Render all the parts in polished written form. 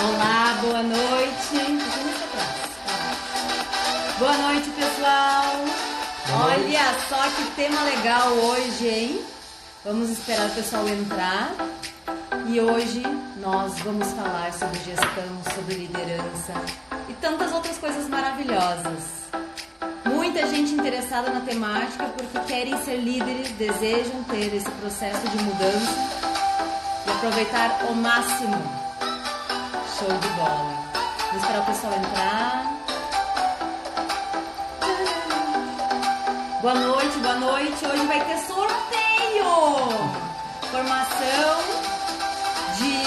Olá, boa noite. Boa noite, pessoal. Olha só que tema legal hoje, hein? Vamos esperar o pessoal entrar. E hoje nós vamos falar sobre gestão, sobre liderança e tantas outras coisas maravilhosas. Muita gente interessada na temática porque querem ser líderes, desejam ter esse processo de mudança e aproveitar ao máximo. Show de bola. Vou esperar o pessoal entrar. Boa noite, boa noite. Hoje vai ter sorteio. Formação de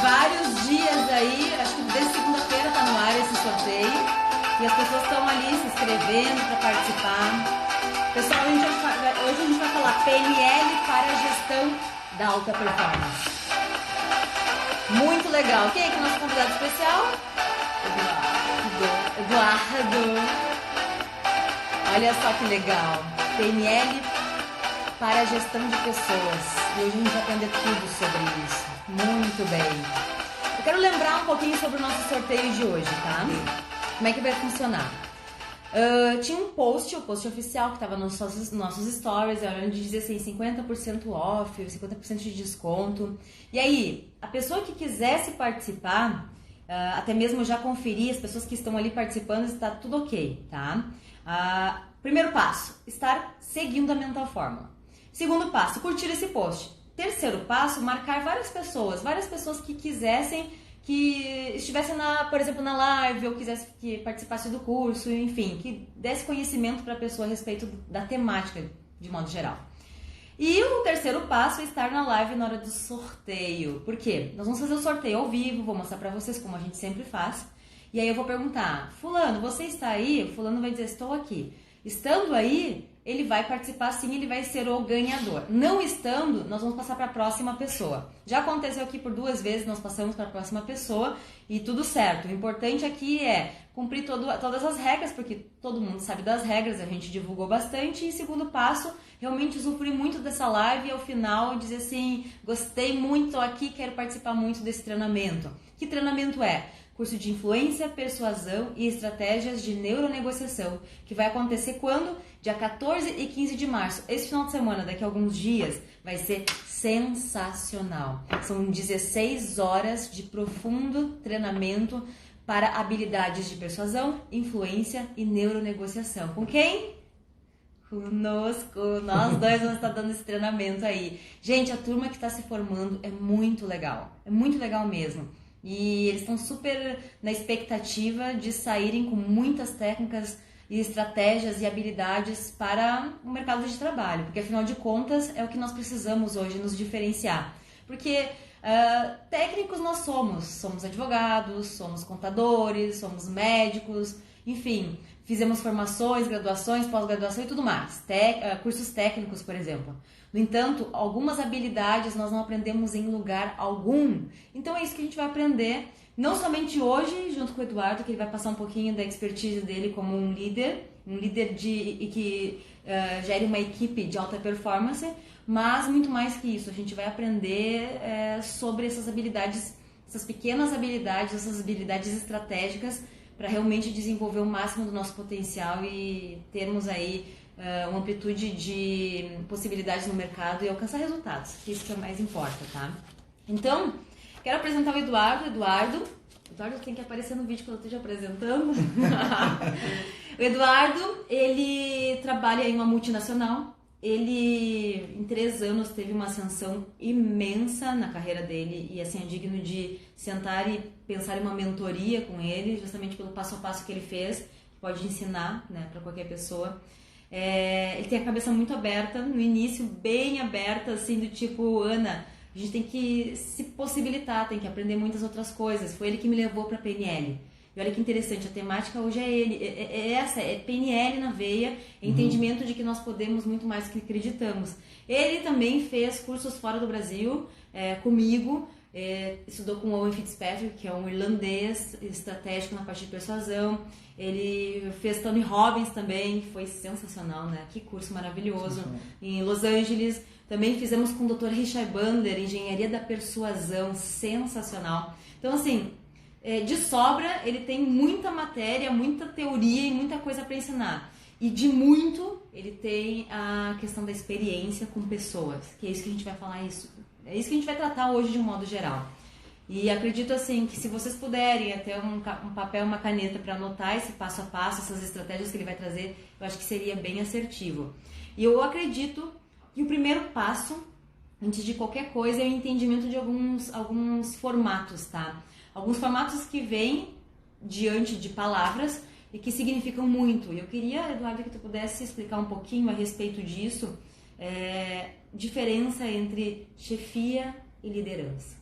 vários dias aí. Acho que desde segunda-feira tá no ar esse sorteio. E as pessoas estão ali se inscrevendo para participar. Pessoal, hoje a gente vai falar PNL para a gestão da alta performance. Muito legal. Quem é que é o nosso convidado especial? Eduardo. Olha só que legal. PNL para a gestão de pessoas. E hoje a gente vai aprender tudo sobre isso. Muito bem. Eu quero lembrar um pouquinho sobre o nosso sorteio de hoje, tá? Como é que vai funcionar? Tinha um post, o post oficial que estava nos nossos stories, onde dizia assim, 50% off, 50% de desconto. E aí, a pessoa que quisesse participar, até mesmo já conferir, as pessoas que estão ali participando, está tudo ok, tá? Primeiro passo, estar seguindo a Mental Fórmula. Segundo passo, curtir esse post. Terceiro passo, marcar várias pessoas que quisessem, que estivessem, por exemplo, na live, ou quisesse que participasse do curso, enfim, que desse conhecimento para a pessoa a respeito da temática, de modo geral. E o terceiro passo é estar na live na hora do sorteio. Por quê? Nós vamos fazer o sorteio ao vivo, vou mostrar para vocês como a gente sempre faz. E aí eu vou perguntar, fulano, você está aí? O fulano vai dizer, estou aqui. Estando aí, ele vai participar sim, ele vai ser o ganhador. Não estando, nós vamos passar para a próxima pessoa. Já aconteceu aqui por 2 vezes, nós passamos para a próxima pessoa e tudo certo. O importante aqui é cumprir todas as regras, porque todo mundo sabe das regras, a gente divulgou bastante. E segundo passo, realmente usufruir muito dessa live e ao final dizer assim, gostei muito, estou aqui, quero participar muito desse treinamento. Que treinamento é? Curso de influência, persuasão e estratégias de neuronegociação, que vai acontecer quando? Dia 14 e 15 de março. Esse final de semana, daqui a alguns dias, vai ser sensacional. São 16 horas de profundo treinamento para habilidades de persuasão, influência e neuronegociação. Com quem? Conosco. Nós dois vamos estar dando esse treinamento aí. Gente, a turma que está se formando é muito legal. É muito legal mesmo. E eles estão super na expectativa de saírem com muitas técnicas e estratégias e habilidades para o mercado de trabalho. Porque, afinal de contas, é o que nós precisamos hoje nos diferenciar. Porque técnicos nós somos advogados, somos contadores, somos médicos, enfim, fizemos formações, graduações, pós-graduação e tudo mais. Cursos técnicos, por exemplo. No entanto, algumas habilidades nós não aprendemos em lugar algum. Então é isso que a gente vai aprender, não somente hoje, junto com o Eduardo, que ele vai passar um pouquinho da expertise dele como um líder que gere uma equipe de alta performance, mas muito mais que isso, a gente vai aprender sobre essas habilidades, essas pequenas habilidades, essas habilidades estratégicas para realmente desenvolver o máximo do nosso potencial e termos aí uma amplitude de possibilidades no mercado e alcançar resultados, que isso que é mais importa, tá? Então, quero apresentar o Eduardo. Eduardo tem que aparecer no vídeo quando eu esteja apresentando. O Eduardo, ele trabalha em uma multinacional. Ele, em 3 anos, teve uma ascensão imensa na carreira dele e, assim, é digno de sentar e pensar em uma mentoria com ele, justamente pelo passo a passo que ele fez, que pode ensinar, né, para qualquer pessoa. Ele tem a cabeça muito aberta, no início bem aberta, assim, do tipo, Ana, a gente tem que se possibilitar, tem que aprender muitas outras coisas. Foi ele que me levou para a PNL. E olha que interessante, a temática hoje é PNL na veia, entendimento de que nós podemos muito mais do que acreditamos. Ele também fez cursos fora do Brasil, comigo, estudou com o Owen Fitzpatrick, que é um irlandês estratégico na parte de persuasão. Ele fez Tony Robbins também, foi sensacional, né? Que curso maravilhoso. Em Los Angeles. Também fizemos com o Dr. Richard Bandler, Engenharia da Persuasão, sensacional. Então, assim, De sobra, ele tem muita matéria, muita teoria e muita coisa para ensinar. E de muito, ele tem a questão da experiência com pessoas, que é isso que a gente vai falar, é isso que a gente vai tratar hoje de um modo geral. E acredito assim que se vocês puderem ter um papel, uma caneta para anotar esse passo a passo, essas estratégias que ele vai trazer, eu acho que seria bem assertivo. E eu acredito que o primeiro passo, antes de qualquer coisa, é o entendimento de alguns formatos, tá? Alguns formatos que vêm diante de palavras e que significam muito. E eu queria, Eduardo, que tu pudesse explicar um pouquinho a respeito disso, diferença entre chefia e liderança.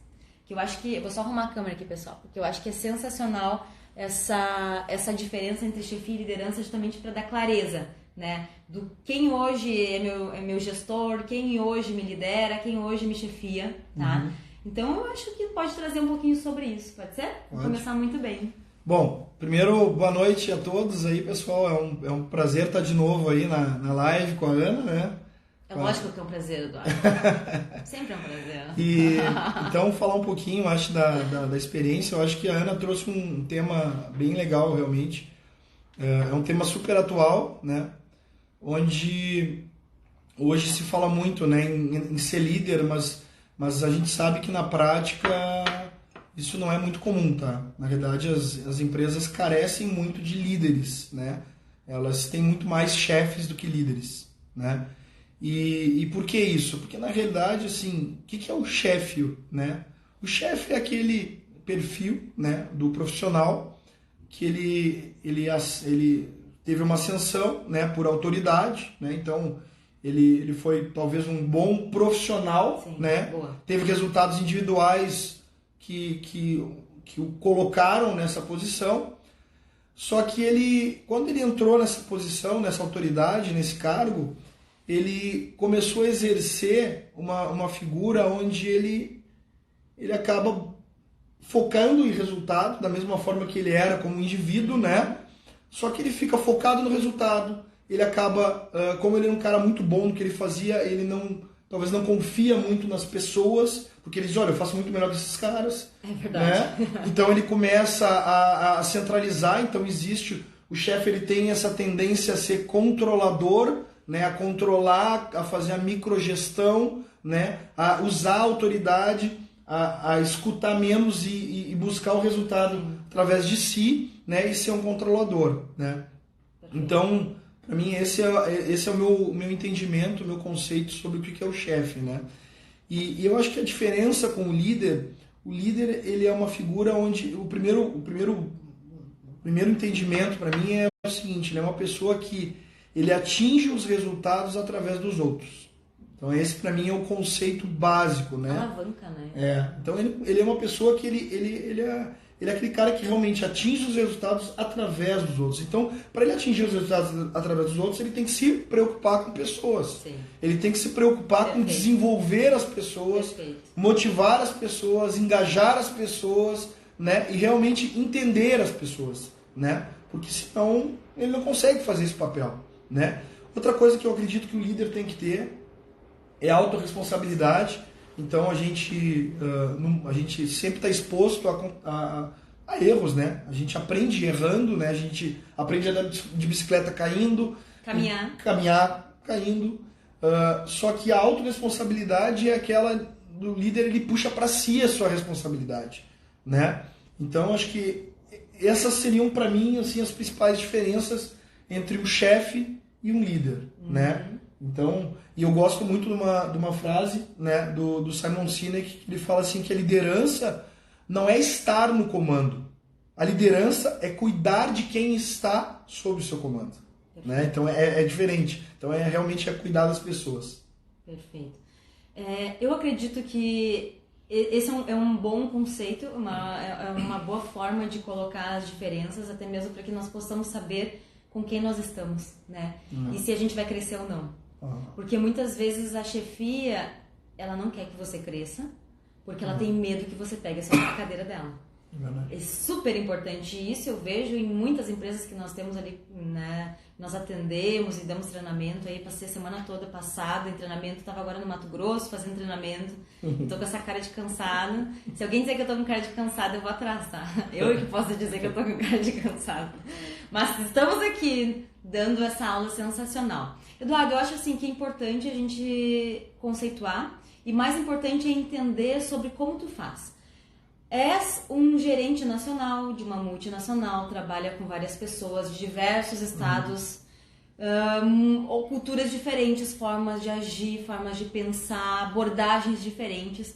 Que eu acho que, eu vou só arrumar a câmera aqui, pessoal, porque eu acho que é sensacional essa diferença entre chefia e liderança, justamente para dar clareza, né? Do quem hoje é meu gestor, quem hoje me lidera, quem hoje me chefia, tá? Então eu acho que pode trazer um pouquinho sobre isso, pode ser? Vou começar muito bem. Bom, primeiro, boa noite a todos aí, pessoal. É um prazer estar de novo aí na live com a Ana, né? É lógico que é um prazer, Eduardo. Sempre é um prazer. Então, falar um pouquinho, acho, da experiência. Eu acho que a Ana trouxe um tema bem legal, realmente. É um tema super atual, né? Onde hoje se fala muito, né, em ser líder, mas a gente sabe que na prática isso não é muito comum, tá? Na verdade, as empresas carecem muito de líderes, né? Elas têm muito mais chefes do que líderes, né? E por que isso? Porque, na realidade, assim, o que é o chefe, né? O chefe é aquele perfil, né, do profissional que ele teve uma ascensão, né, por autoridade, né? Então, ele foi talvez um bom profissional, sim, né? Boa. Teve resultados individuais que o colocaram nessa posição. Só que quando ele entrou nessa posição, nessa autoridade, nesse cargo, ele começou a exercer uma figura onde ele acaba focando em resultado, da mesma forma que ele era como indivíduo, né? Só que ele fica focado no resultado, ele acaba, como ele é um cara muito bom no que ele fazia, ele talvez não confia muito nas pessoas, porque ele diz, olha, eu faço muito melhor que esses caras. É verdade. Né? Então ele começa a centralizar, então o chefe ele tem essa tendência a ser controlador, né, a controlar, a fazer a microgestão, né, a usar a autoridade, a escutar menos e buscar o resultado através de si, né, e ser um controlador, né? Então, para mim, esse é o meu entendimento, o meu conceito sobre o que é o chefe, né? E eu acho que a diferença com o líder ele é uma figura onde o primeiro entendimento para mim é o seguinte, ele é uma pessoa que ele atinge os resultados através dos outros. Então esse para mim é o conceito básico, né? Alavanca, né? Então ele é uma pessoa que ele é aquele cara que realmente atinge os resultados através dos outros. Então, para ele atingir os resultados através dos outros, ele tem que se preocupar com pessoas. Sim. Ele tem que se preocupar com desenvolver as pessoas, motivar as pessoas, engajar as pessoas, né? E realmente entender as pessoas, né? Porque senão ele não consegue fazer esse papel, né? Outra coisa que eu acredito que o líder tem que ter é a autorresponsabilidade. Então a gente sempre está exposto a erros, né? A gente aprende errando, né? A gente aprende a andar de bicicleta caindo, caminhar caindo. Só que a autorresponsabilidade é aquela do líder, ele puxa para si a sua responsabilidade, né? Então acho que essas seriam para mim assim as principais diferenças entre um chefe e um líder, né? Então, e eu gosto muito de uma frase, né, do Simon Sinek, que ele fala assim que a liderança não é estar no comando. A liderança é cuidar de quem está sob o seu comando. Né? Então é diferente. Então realmente é cuidar das pessoas. Perfeito. Eu acredito que esse é um bom conceito, uma boa forma de colocar as diferenças, até mesmo para que nós possamos saber com quem nós estamos, né? E se a gente vai crescer ou não. Porque muitas vezes a chefia, ela não quer que você cresça, porque ela tem medo que você pegue a cadeira dela. Verdade. É super importante isso, eu vejo em muitas empresas que nós temos ali, né, nós atendemos e damos treinamento, aí passei a semana toda passada em treinamento, estava agora no Mato Grosso fazendo treinamento, estou com essa cara de cansada. Se alguém dizer que eu estou com cara de cansada, eu vou atrás, tá? Eu que posso dizer que eu estou com cara de cansada. Mas estamos aqui dando essa aula sensacional. Eduardo, eu acho assim que é importante a gente conceituar e mais importante é entender sobre como tu faz. És um gerente nacional de uma multinacional, trabalha com várias pessoas de diversos estados, ou culturas diferentes, formas de agir, formas de pensar, abordagens diferentes.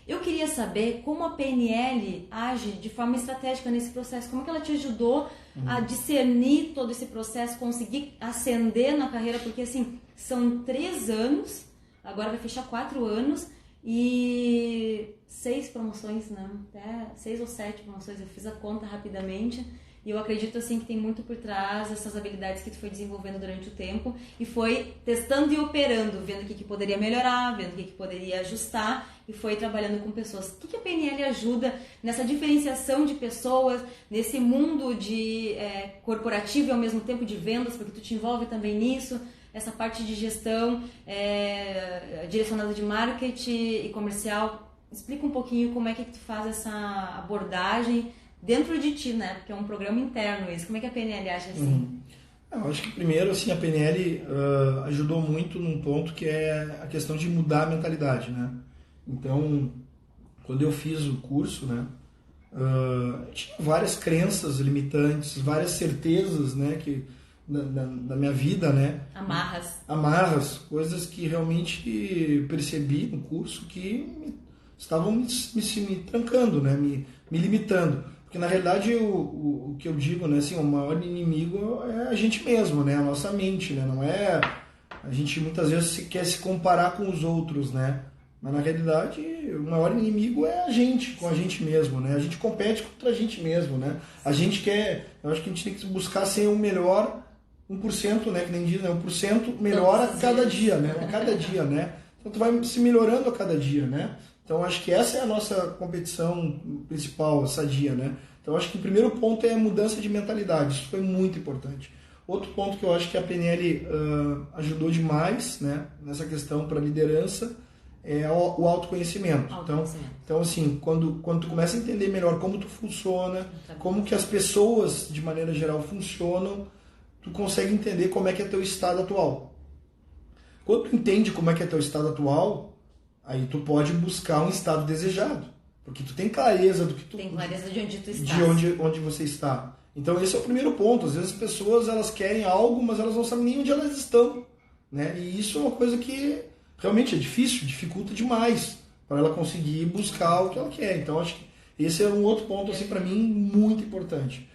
Eu queria saber como a PNL age de forma estratégica nesse processo, como que ela te ajudou a discernir todo esse processo, conseguir ascender na carreira, porque assim, são 3 anos, agora vai fechar 4 anos, e 6 promoções, né? Até 6 ou 7 promoções, eu fiz a conta rapidamente. E eu acredito assim que tem muito por trás essas habilidades que tu foi desenvolvendo durante o tempo e foi testando e operando, vendo o que poderia melhorar, vendo o que poderia ajustar e foi trabalhando com pessoas. O que a PNL ajuda nessa diferenciação de pessoas, nesse mundo de corporativo e ao mesmo tempo de vendas, porque tu te envolve também nisso, essa parte de gestão direcionada de marketing e comercial. Explica um pouquinho como é que tu faz essa abordagem dentro de ti, né? Porque é um programa interno isso. Como é que a PNL age assim? Eu acho que primeiro, assim, a PNL ajudou muito num ponto que é a questão de mudar a mentalidade, né? Então, quando eu fiz o curso, né? Tinha várias crenças limitantes, várias certezas, né? Que na minha vida, né? Amarras, coisas que realmente percebi no curso que estavam me trancando, né? Me limitando. Porque, na realidade, o que eu digo, né, assim, o maior inimigo é a gente mesmo, né, a nossa mente, né, não é... A gente muitas vezes quer se comparar com os outros, né, mas na realidade o maior inimigo é a gente, com a gente mesmo, né, a gente compete contra a gente mesmo, né, a gente quer... Eu acho que a gente tem que buscar ser o melhor 1%, né, que nem diz, né, 1% melhor a cada dia, né, a cada dia, né, então tu vai se melhorando a cada dia, né. Então, acho que essa é a nossa competição principal, sadia, né? Então, acho que o primeiro ponto é a mudança de mentalidade. Isso foi muito importante. Outro ponto que eu acho que a PNL ajudou demais, né, nessa questão para a liderança é o autoconhecimento. Então, assim, quando tu começa a entender melhor como tu funciona, como que as pessoas, de maneira geral, funcionam, tu consegue entender como é que é teu estado atual. Quando tu entende como é que é teu estado atual, aí tu pode buscar um estado desejado, porque tu tem clareza do que tu... Tem clareza de onde tu está. De onde você está. Então esse é o primeiro ponto. Às vezes as pessoas elas querem algo, mas elas não sabem nem onde elas estão, né? E isso é uma coisa que realmente é difícil, dificulta demais para ela conseguir buscar o que ela quer. Então acho que esse é um outro ponto assim para mim muito importante.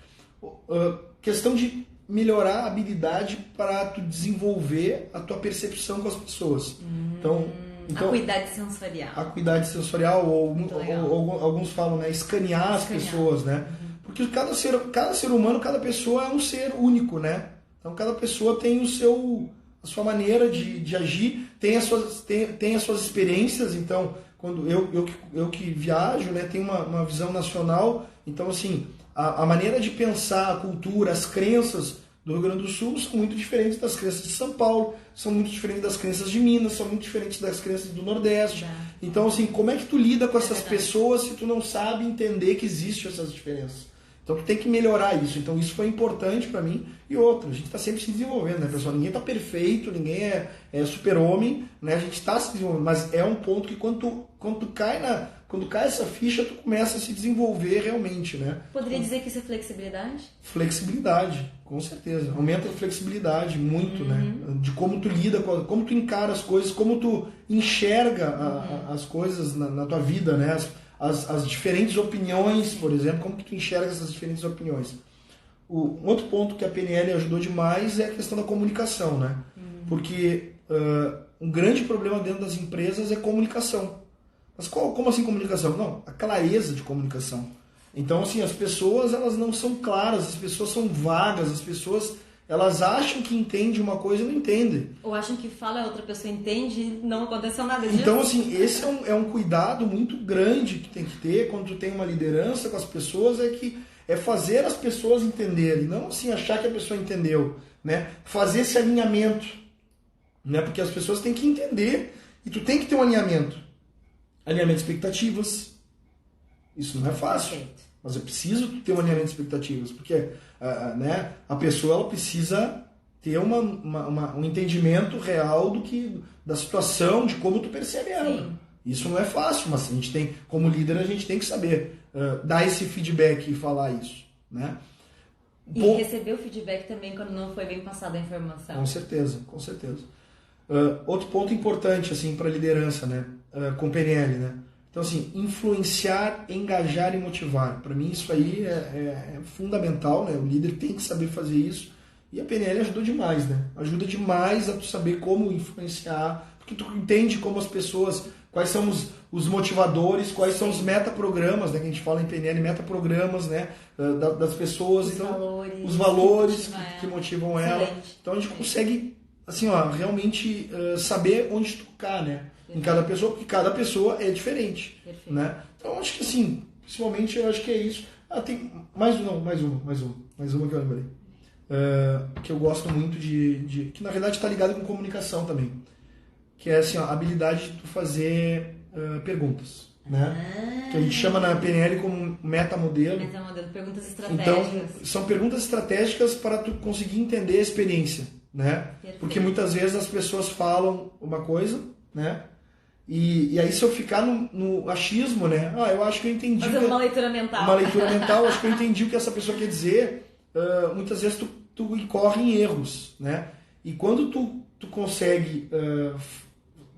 Questão de melhorar a habilidade para tu desenvolver a tua percepção com as pessoas. Então, acuidade sensorial. Acuidade sensorial, ou alguns falam, né, escanear as pessoas, né? Porque cada ser humano, cada pessoa é um ser único, né? Então cada pessoa tem a sua maneira de agir, tem as suas experiências. Então, quando eu que viajo, né, tenho uma visão nacional, então assim, a maneira de pensar, a cultura, as crenças do Rio Grande do Sul são muito diferentes das crenças de São Paulo, são muito diferentes das crenças de Minas, são muito diferentes das crenças do Nordeste. Então, assim, como é que tu lida com essas pessoas se tu não sabe entender que existem essas diferenças? Então, tu tem que melhorar isso. Então, isso foi importante para mim. E outra, a gente está sempre se desenvolvendo, né, pessoal? Ninguém está perfeito, ninguém é super-homem, né? A gente está se desenvolvendo, mas é um ponto que quando cai essa ficha, tu começa a se desenvolver realmente, né? Poderia dizer que isso é flexibilidade? Flexibilidade, com certeza. Aumenta a flexibilidade muito, né? De como tu lida, como tu encara as coisas, como tu enxerga as coisas na tua vida, né? As diferentes opiniões, por exemplo, como que tu enxerga essas diferentes opiniões. Um outro ponto que a PNL ajudou demais é a questão da comunicação, né? Porque um grande problema dentro das empresas é comunicação. Mas como assim comunicação? Não, a clareza de comunicação. Então, assim, as pessoas elas não são claras, as pessoas são vagas, as pessoas elas acham que entende uma coisa e não entendem. Ou acham que fala, a outra pessoa entende e não aconteceu nada disso. Então, assim, esse é um cuidado muito grande que tem que ter quando tu tem uma liderança com as pessoas, é fazer as pessoas entenderem, não assim achar que a pessoa entendeu, né? Fazer esse alinhamento, né? Porque as pessoas têm que entender e tu tem que ter um alinhamento. Alinhamento de expectativas. Isso não é fácil. Perfeito. Mas é preciso ter um alinhamento de expectativas, porque né, a pessoa ela precisa ter um entendimento real da situação, de como tu percebe ela. Sim. Isso não é fácil, mas a gente tem, como líder, a gente tem que saber dar esse feedback e falar isso, né? E receber o feedback também quando não foi bem passada a informação. Com certeza, com certeza. Outro ponto importante assim para a liderança, né? Com PNL, né? Então, assim, influenciar, engajar e motivar. Para mim, isso aí é fundamental, né? O líder tem que saber fazer isso. E a PNL ajudou demais, né? Ajuda demais a tu saber como influenciar, porque tu entende como as pessoas, quais são os motivadores, quais são os metaprogramas, né? Que a gente fala em PNL, metaprogramas, né? Das pessoas. Os valores que motivam ela. Então, a gente consegue, assim, ó, realmente saber onde tocar, né? Em cada pessoa, porque cada pessoa é diferente. Perfeito. Né? Então, acho que assim, principalmente, eu acho que é isso. Tem mais uma que eu lembrei. Que eu gosto muito que na verdade está ligado com comunicação também. Que é assim, ó, a habilidade de tu fazer perguntas. Né? Que a gente chama na PNL como metamodelo. Metamodelo, perguntas estratégicas. Então, são perguntas estratégicas para tu conseguir entender a experiência. Né? Porque muitas vezes as pessoas falam uma coisa, né? E aí se eu ficar no achismo, né? Eu acho que eu entendi. Fazer uma leitura mental. Uma leitura mental, acho que eu entendi o que essa pessoa quer dizer. Muitas vezes tu incorre em erros, né? E quando tu consegue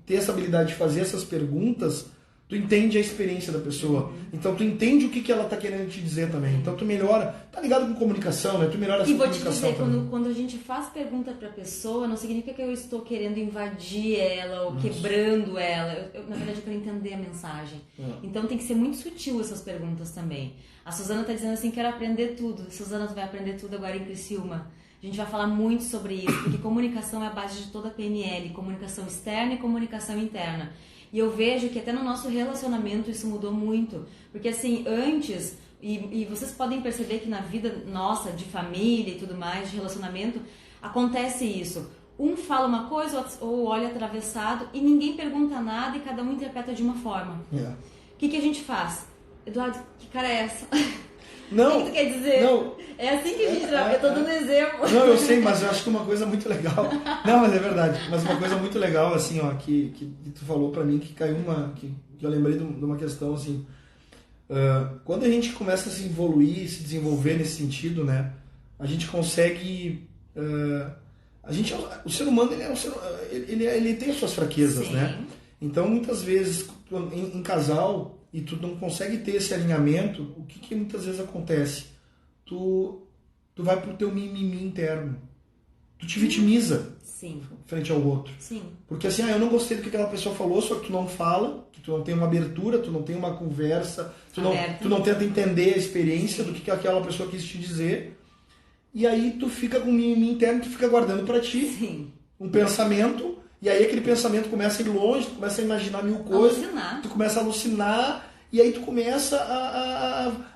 ter essa habilidade de fazer essas perguntas, tu entende a experiência da pessoa. Então tu entende o que ela está querendo te dizer também. Então tu melhora, tá ligado com comunicação, né? Tu melhora essa comunicação. E vou te dizer, quando a gente faz pergunta para a pessoa, não significa que eu estou querendo invadir ela ou quebrando ela. Na verdade, eu quero entender a mensagem. Então tem que ser muito sutil essas perguntas também. A Suzana está dizendo assim, quero aprender tudo. Suzana, tu vai aprender tudo agora em Criciúma. A gente vai falar muito sobre isso, porque comunicação é a base de toda a PNL, comunicação externa e comunicação interna. E eu vejo que até no nosso relacionamento isso mudou muito. Porque assim, antes, e vocês podem perceber que na vida nossa, de família e tudo mais, de relacionamento, acontece isso. Um fala uma coisa ou olha atravessado e ninguém pergunta nada e cada um interpreta de uma forma. O que a gente faz? Eduardo, que cara é essa? Não, o que tu quer dizer? Não, é assim que a gente trabalha. Eu tô dando exemplo. Não, eu sei, mas eu acho que uma coisa muito legal. Não, mas é verdade. Mas uma coisa muito legal, assim, ó, que tu falou pra mim, que caiu que eu lembrei de uma questão, assim. Quando a gente começa a se evoluir, se desenvolver nesse sentido, né? A gente consegue. O ser humano, ele tem as suas fraquezas, Sim. né? Então, muitas vezes, em casal, e tu não consegue ter esse alinhamento, o que muitas vezes acontece? Tu vai pro teu mimimi interno. Tu te vitimiza. Sim. Frente ao outro. Sim. Porque assim, eu não gostei do que aquela pessoa falou, só que tu não fala, que tu não tem uma abertura, tu não tem uma conversa, tu não tenta entender a experiência do que aquela pessoa quis te dizer. E aí tu fica com o mimimi interno, tu fica guardando pra ti. Sim. Um pensamento. E aí aquele pensamento começa a ir longe, tu começa a imaginar mil coisas, tu começa a alucinar, e aí tu começa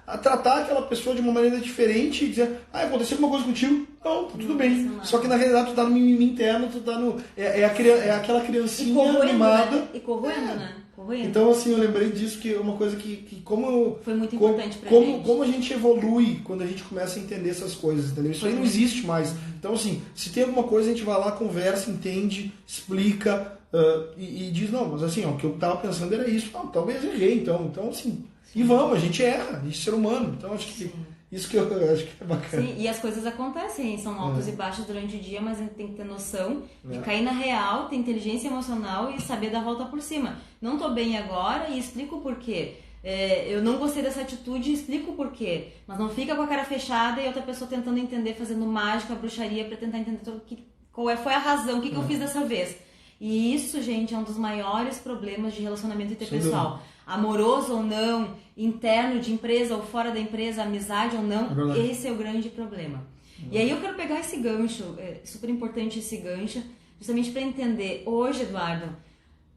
a tratar aquela pessoa de uma maneira diferente e dizer, aconteceu alguma coisa contigo? Não, tá tudo bem. Só que na realidade tu tá no mimimi interno, tu tá no... É aquela criancinha animada. Né? E corroendo, né? Corroendo. Então assim, eu lembrei disso, que é uma coisa que como... Foi muito importante pra gente. Como a gente evolui quando a gente começa a entender essas coisas, entendeu? Isso aí não existe mais. Então assim, se tem alguma coisa, a gente vai lá, conversa, entende, explica e diz, não, mas assim, ó, o que eu tava pensando era isso. Não, talvez errei, então assim... E vamos, a gente erra, a gente é ser humano. Então acho que isso que eu acho que é bacana. Sim, e as coisas acontecem, são altos e baixos durante o dia, mas a gente tem que ter noção de cair na real, ter inteligência emocional e saber dar a volta por cima. Não tô bem agora e explico o porquê. Eu não gostei dessa atitude e explico o porquê. Mas não fica com a cara fechada e outra pessoa tentando entender, fazendo mágica, bruxaria para tentar entender qual foi a razão, o que eu fiz dessa vez. E isso, gente, é um dos maiores problemas de relacionamento interpessoal. Amoroso ou não, interno de empresa ou fora da empresa, amizade ou não, esse é o grande problema. E aí eu quero pegar esse gancho, é super importante esse gancho, justamente para entender hoje, Eduardo,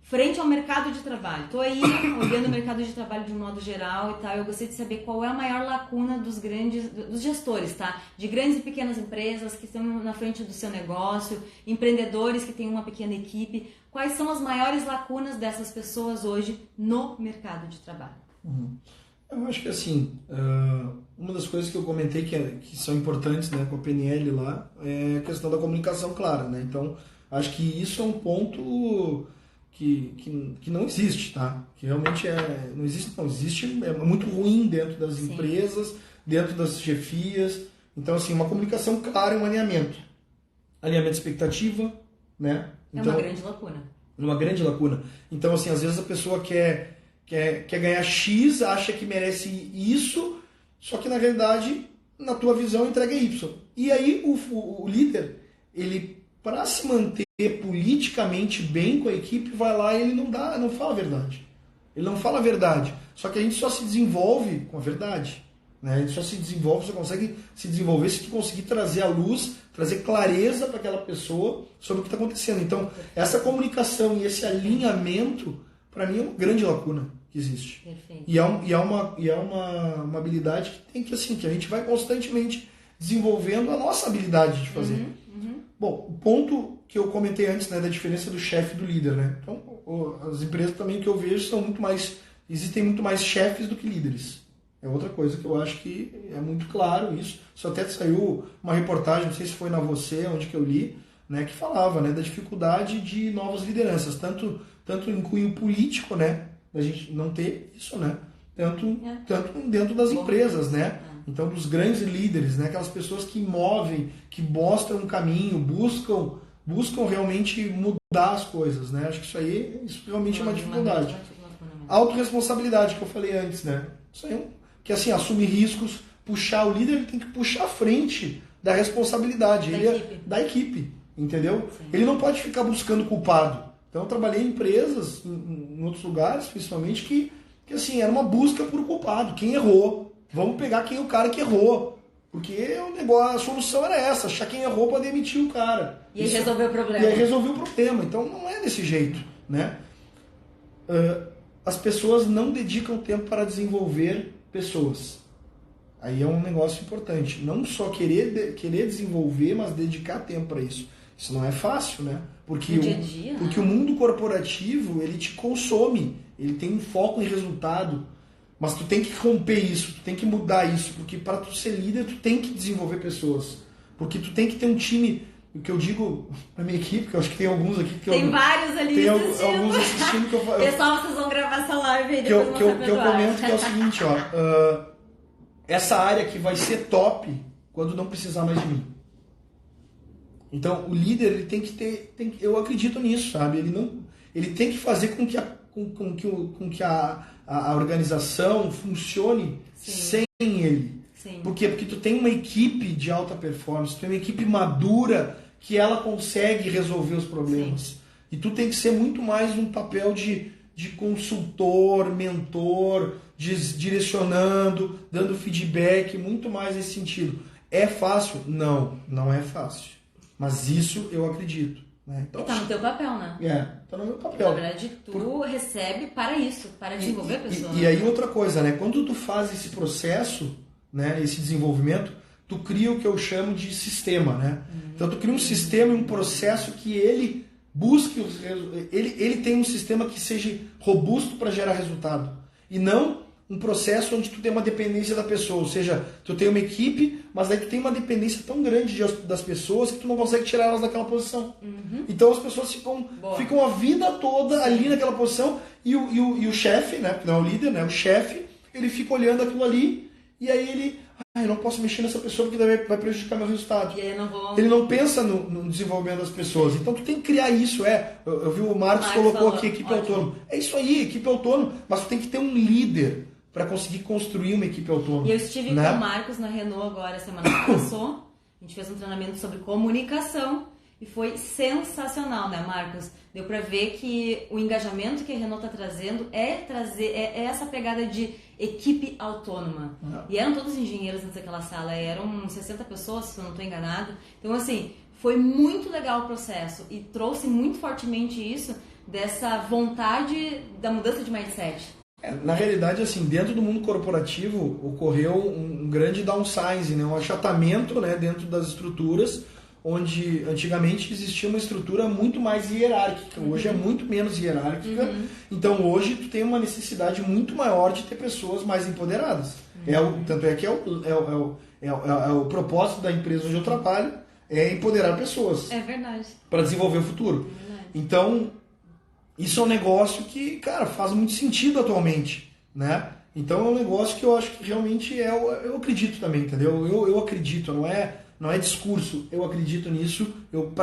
frente ao mercado de trabalho. Estou aí olhando o mercado de trabalho de um modo geral e tal. Eu gostaria de saber qual é a maior lacuna dos gestores, tá? De grandes e pequenas empresas que estão na frente do seu negócio, empreendedores que têm uma pequena equipe. Quais são as maiores lacunas dessas pessoas hoje no mercado de trabalho? Eu acho que assim, uma das coisas que eu comentei que são importantes, né, com a PNL lá é a questão da comunicação clara, né? Então, acho que isso é um ponto que não existe, tá? Que realmente não existe, é muito ruim dentro das empresas, dentro das chefias. Então, assim, uma comunicação clara e um alinhamento. Alinhamento de expectativa, né? Então, é uma grande lacuna. Uma grande lacuna. Então, assim, às vezes a pessoa quer ganhar X, acha que merece isso, só que na realidade, na tua visão, entrega Y. E aí o líder, ele, para se manter politicamente bem com a equipe, vai lá e ele não fala a verdade. Ele não fala a verdade. Só que a gente só se desenvolve com a verdade. Né? A gente só se desenvolve, só consegue se desenvolver se tu conseguir trazer à luz, trazer clareza para aquela pessoa sobre o que está acontecendo. Então, essa comunicação e esse alinhamento, para mim, é uma grande lacuna que existe. Perfeito. E é uma habilidade que a gente vai constantemente desenvolvendo a nossa habilidade de fazer. Bom, o ponto que eu comentei antes, né, da diferença do chefe e do líder, né? Então, as empresas também que eu vejo existem muito mais chefes do que líderes. É outra coisa que eu acho que é muito claro isso. Isso até saiu uma reportagem, não sei se foi na Você, onde que eu li, né, que falava, né, da dificuldade de novas lideranças, tanto em cunho político, né, da gente não ter isso, né, tanto dentro das empresas, né. Então, dos grandes líderes, né, aquelas pessoas que movem, que mostram um caminho, buscam realmente mudar as coisas, né. Acho que isso realmente é uma dificuldade. A autorresponsabilidade que eu falei antes, né, isso aí que assim, assumir riscos, puxar o líder, ele tem que puxar a frente da responsabilidade, da equipe, entendeu? Sim. Ele não pode ficar buscando culpado. Então eu trabalhei em empresas, em outros lugares, principalmente, que assim, era uma busca por culpado. Quem errou? Vamos pegar quem é o cara que errou. Porque a solução era essa, achar quem errou para demitir o cara. E aí resolver o problema. E aí resolver o problema. Então não é desse jeito, né? As pessoas não dedicam tempo para desenvolver pessoas. Aí é um negócio importante. Não só querer desenvolver, mas dedicar tempo para isso. Isso não é fácil, né? Porque no dia a dia, porque o mundo corporativo, ele te consome. Ele tem um foco em resultado. Mas tu tem que romper isso, tu tem que mudar isso. Porque para tu ser líder, tu tem que desenvolver pessoas. Porque tu tem que ter um time. O que eu digo na minha equipe, que eu acho que tem alguns aqui que tem vários ali tem assistindo. Alguns assistindo que eu falo. Pessoal, vocês vão gravar essa live aí depois que eu comento que é o seguinte, ó. Essa área que vai ser top quando não precisar mais de mim. Então, o líder, ele tem que ter. Eu acredito nisso, sabe? Ele tem que fazer com que a organização funcione sem ele. Sim. Por quê? Porque tu tem uma equipe de alta performance, tu tem uma equipe madura que ela consegue resolver os problemas. Sim. E tu tem que ser muito mais um papel de consultor, mentor, direcionando, dando feedback, muito mais nesse sentido. É fácil? Não é fácil. Mas isso eu acredito. Né? Então, e tá no teu papel, né? Tá no meu papel. Na verdade, tu recebe para isso, para desenvolver a pessoa. E aí outra coisa, né? Quando tu faz esse processo, né, esse desenvolvimento, tu cria o que eu chamo de sistema, né? Então tu cria um sistema e um processo que ele busque ele tem um sistema que seja robusto para gerar resultado. E não um processo onde tu tem uma dependência da pessoa, ou seja, tu tem uma equipe, mas daí tu tem uma dependência tão grande das pessoas que tu não consegue tirar elas daquela posição. Então as pessoas ficam a vida toda ali naquela posição e o chefe, né, porque não é o líder, né, o chefe, ele fica olhando aquilo ali e aí ele, eu não posso mexer nessa pessoa porque daí vai prejudicar meu resultado. E aí Ele não pensa no desenvolvimento das pessoas. Então tu tem que criar isso, eu vi o Marcos colocou aqui equipe autônoma. É isso aí, equipe autônoma, mas tu tem que ter um líder para conseguir construir uma equipe autônoma. E eu estive com o Marcos na Renault agora, semana que passou. A gente fez um treinamento sobre comunicação. e foi sensacional, né, Marcos? Deu pra ver que o engajamento que a Renault tá trazendo é essa pegada de equipe autônoma. E eram todos engenheiros naquela sala, eram 60 pessoas, se eu não estou enganado. Então, assim, foi muito legal o processo e trouxe muito fortemente isso, dessa vontade da mudança de mindset. Na realidade, assim, dentro do mundo corporativo ocorreu um grande downsizing, né? Um achatamento, né, dentro das estruturas, onde antigamente existia uma estrutura muito mais hierárquica, hoje é muito menos hierárquica, então hoje tu tem uma necessidade muito maior de ter pessoas mais empoderadas. Tanto é que é o propósito da empresa onde eu trabalho, é empoderar pessoas. É verdade. Para desenvolver o futuro. Então, isso é um negócio que, cara, faz muito sentido atualmente, né? Então é um negócio que eu acho que realmente eu acredito também, entendeu? Eu acredito, não é discurso, eu acredito nisso, eu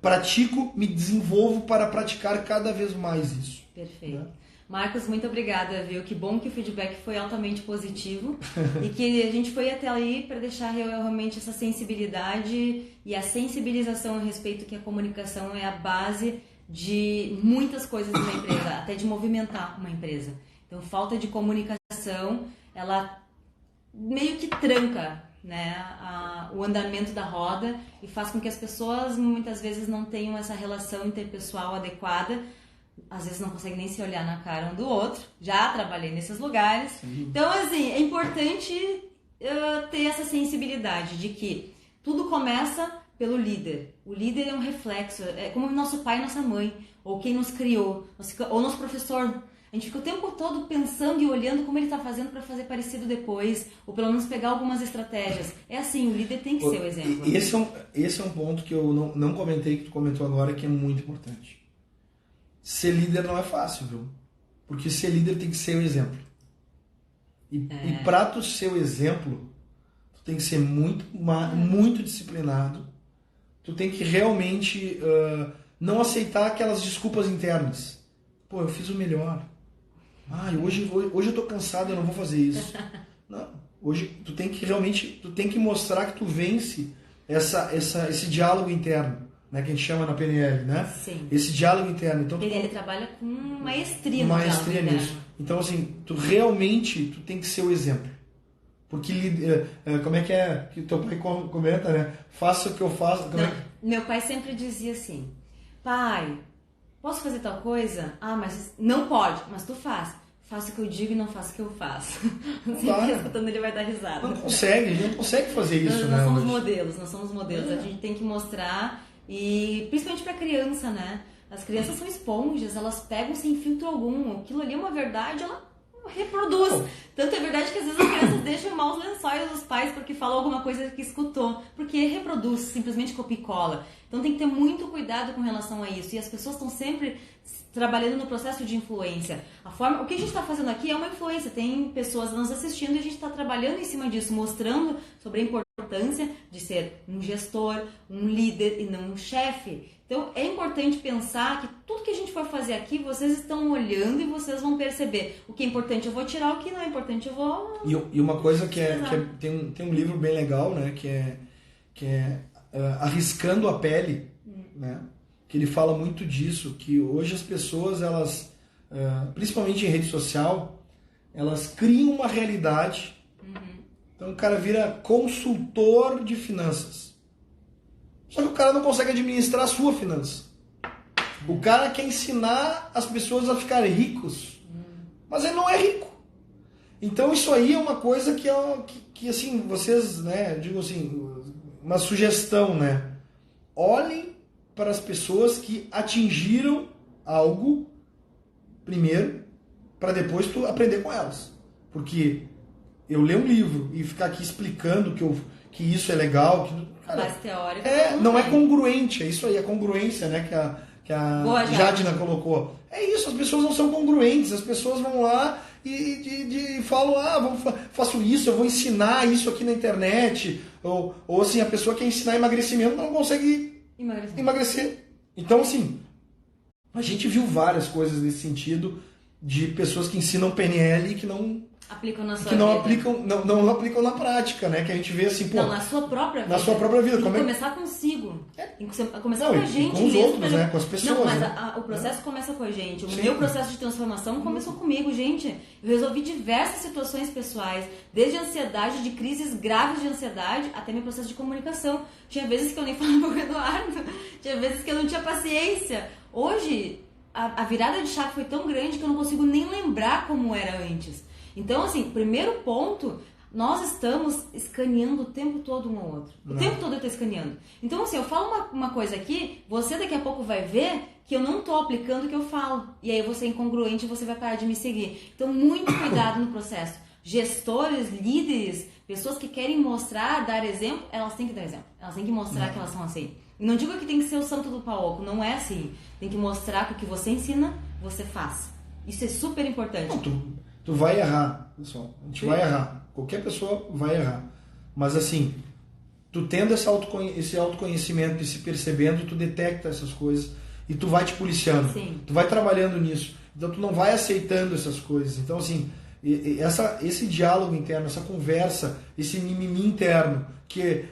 pratico, me desenvolvo para praticar cada vez mais isso. Perfeito. Né? Marcos, muito obrigada, viu? Que bom que o feedback foi altamente positivo e que a gente foi até aí para deixar realmente essa sensibilidade e a sensibilização a respeito que a comunicação é a base de muitas coisas na empresa, até de movimentar uma empresa. Então, falta de comunicação, ela meio que tranca, né, o andamento da roda e faz com que as pessoas muitas vezes não tenham essa relação interpessoal adequada, às vezes não conseguem nem se olhar na cara um do outro. Já trabalhei nesses lugares. Então, assim, é importante ter essa sensibilidade de que tudo começa pelo líder. O líder é um reflexo, é como nosso pai e nossa mãe, ou quem nos criou, ou nosso professor. A gente fica o tempo todo pensando e olhando como ele está fazendo para fazer parecido depois, ou pelo menos pegar algumas estratégias. É assim, o líder tem que ser o exemplo. Esse é um ponto que eu não comentei, que tu comentou agora, que é muito importante. Ser líder não é fácil, viu? Porque ser líder tem que ser o exemplo. E para tu ser o exemplo, tu tem que ser muito disciplinado. Tu tem que realmente não aceitar aquelas desculpas internas. Pô, eu fiz o melhor. Hoje eu tô cansado, eu não vou fazer isso. Não. Hoje tu tem que mostrar que tu vence esse diálogo interno, né, que a gente chama na PNL, né? Sim. Esse diálogo interno. Então, ele trabalha com maestria no diálogo nisso. Então, assim, tu tem que ser o exemplo. Porque, como é que teu pai comenta, né? Faça o que eu faço. Meu pai sempre dizia assim: pai, posso fazer tal coisa? Mas não pode, mas tu faz. Faça o que eu digo e não faça o que eu faço. Sempre escutando, ele vai dar risada. A gente não consegue fazer isso, nós somos modelos. A gente tem que mostrar, e principalmente para criança, né? As crianças são esponjas, elas pegam sem filtro algum. Aquilo ali é uma verdade, ela reproduz. Tanto é verdade que às vezes as crianças deixam maus lençóis dos pais porque falou alguma coisa que escutou, porque reproduz, simplesmente copia e cola. Então tem que ter muito cuidado com relação a isso. E as pessoas estão sempre trabalhando no processo de influência. O que a gente está fazendo aqui é uma influência. Tem pessoas nos assistindo e a gente está trabalhando em cima disso, mostrando sobre a importância de ser um gestor, um líder e não um chefe. Então é importante pensar que tudo que a gente for fazer aqui, vocês estão olhando e vocês vão perceber. O que é importante eu vou tirar, o que não é importante eu vou... E uma coisa tem um livro bem legal, né, que é Arriscando a Pele, né, que ele fala muito disso, que hoje as pessoas, elas, principalmente em rede social, elas criam uma realidade. Então o cara vira consultor de finanças. Só que o cara não consegue administrar a sua finança. O cara quer ensinar as pessoas a ficarem ricos, mas ele não é rico. Então isso aí é uma coisa que assim, vocês, né, digo assim, uma sugestão, né? Olhem para as pessoas que atingiram algo primeiro, para depois tu aprender com elas. Porque eu ler um livro e ficar aqui explicando que isso é legal, mais teórico. Não é congruente, é isso aí, a congruência, né, que a Boa, Jadina colocou. É isso, as pessoas não são congruentes, as pessoas vão lá e falam, faço isso, eu vou ensinar isso aqui na internet, ou assim, a pessoa quer ensinar emagrecimento, não consegue emagrecer. Então, assim, a gente viu várias coisas nesse sentido, de pessoas que ensinam PNL e que não aplicam na sua que não vida. aplicam, não aplicam na prática, né? Que a gente vê assim, pô... Não, na sua própria vida. Na sua própria vida. Tem que começar consigo. Tem que começar Não, com a e gente com os mesmo. outros, né? Com as pessoas. Não, mas né? o processo começa com a gente. O Sim. meu processo de transformação começou comigo, gente. Eu resolvi diversas situações pessoais, desde ansiedade, de crises graves de ansiedade, até meu processo de comunicação. Tinha vezes que eu nem falava com o Eduardo. Tinha vezes que eu não tinha paciência. Hoje, a virada de chave foi tão grande que eu não consigo nem lembrar como era antes. Então, assim, primeiro ponto, nós estamos escaneando o tempo todo um ao outro. O tempo todo eu estou escaneando. Então, assim, eu falo uma coisa aqui, você daqui a pouco vai ver que eu não estou aplicando o que eu falo. E aí você é incongruente e você vai parar de me seguir. Então, muito cuidado no processo. Gestores, líderes, pessoas que querem mostrar, dar exemplo, elas têm que dar exemplo. Elas têm que mostrar que elas são assim. Não digo que tem que ser o santo do palco, não é assim. Tem que mostrar que o que você ensina, você faz. Isso é super importante. Não, tu vai errar, pessoal. A gente vai errar. Qualquer pessoa vai errar. Mas assim, tu tendo esse autoconhecimento e se percebendo, tu detecta essas coisas e tu vai te policiando. Sim. Tu vai trabalhando nisso. Então tu não vai aceitando essas coisas. Então assim, esse diálogo interno, essa conversa, esse mimimi interno, que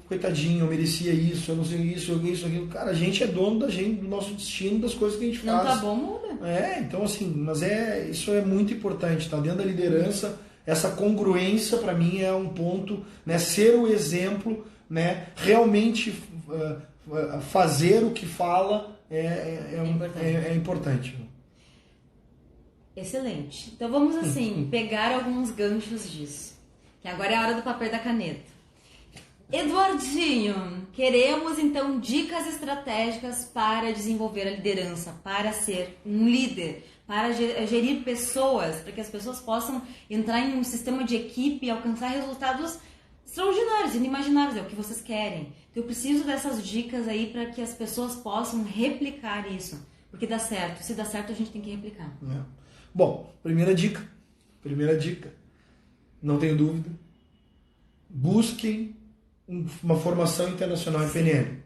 coitadinho, eu merecia isso, eu não sei isso, aquilo. Cara, a gente é dono da gente, do nosso destino, das coisas que a gente faz. Não tá bom, muda. Então assim, mas isso é muito importante, tá? Dentro da liderança, essa congruência para mim é um ponto, né? Ser o exemplo, né? Realmente fazer o que fala é importante. Excelente. Então vamos assim, pegar alguns ganchos disso. Que agora é a hora do papel e da caneta. Eduardinho, queremos então dicas estratégicas para desenvolver a liderança, para ser um líder, para gerir pessoas, para que as pessoas possam entrar em um sistema de equipe e alcançar resultados extraordinários, inimagináveis, é o que vocês querem. Então eu preciso dessas dicas aí para que as pessoas possam replicar isso, porque dá certo. Se dá certo, a gente tem que replicar. Bom, primeira dica, não tenho dúvida, busquem uma formação internacional em PNL.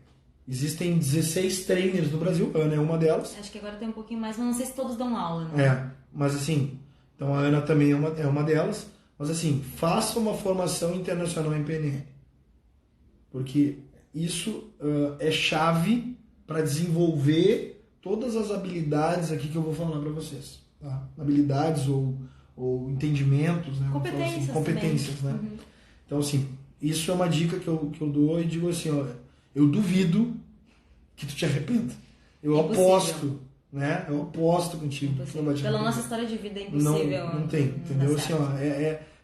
Existem 16 trainers no Brasil, a Ana é uma delas. Acho que agora tem um pouquinho mais, mas não sei se todos dão aula, né? Mas assim, então a Ana também é uma delas, mas assim, faça uma formação internacional em PNL. Porque isso é chave para desenvolver todas as habilidades aqui que eu vou falar para vocês. Tá? Habilidades ou entendimentos, né? Competências, né? Uhum. Então, assim, isso é uma dica que eu dou e digo assim, olha, eu duvido que tu te arrependa. Eu aposto, né? Eu aposto contigo. Pela nossa história de vida é impossível. Não tem, entendeu? Assim,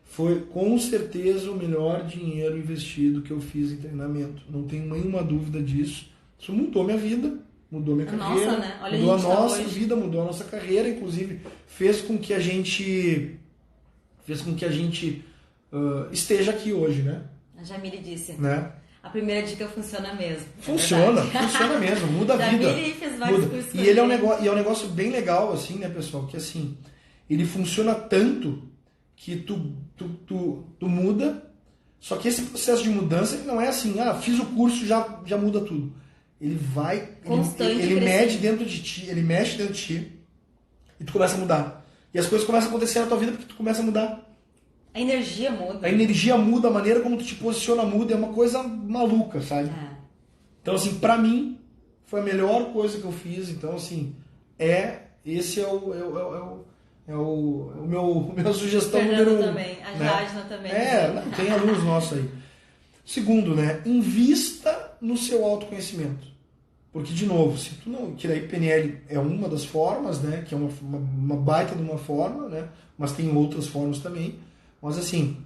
foi com certeza o melhor dinheiro investido que eu fiz em treinamento. Não tenho nenhuma dúvida disso. Isso mudou minha vida. Mudou minha carreira, nossa, né? Olha, mudou a nossa hoje. vida, mudou a nossa carreira, inclusive fez com que a gente esteja aqui hoje, né? A Jamile disse, né? A primeira dica funciona mesmo. Funciona mesmo, muda a vida. Jamile fez vários cursos. E ele é um negócio bem legal, assim, né, pessoal? Que assim, ele funciona tanto que tu muda, só que esse processo de mudança ele não é assim, fiz o curso, já muda tudo. Ele vai, ele mede dentro de ti, ele mexe dentro de ti e tu começa a mudar. E as coisas começam a acontecer na tua vida porque tu começa a mudar. A energia muda. A energia muda, a maneira como tu te posiciona muda, é uma coisa maluca, sabe? Então, assim, pra mim, foi a melhor coisa que eu fiz. Então, assim, esse é o minha sugestão número 1. Também, a Jadna também. Tem alunos nossos aí. Segundo, né? Invista no seu autoconhecimento. Porque, de novo, se tu não... Que daí PNL é uma das formas, né? Que é uma baita de uma forma, né? Mas tem outras formas também. Mas, assim,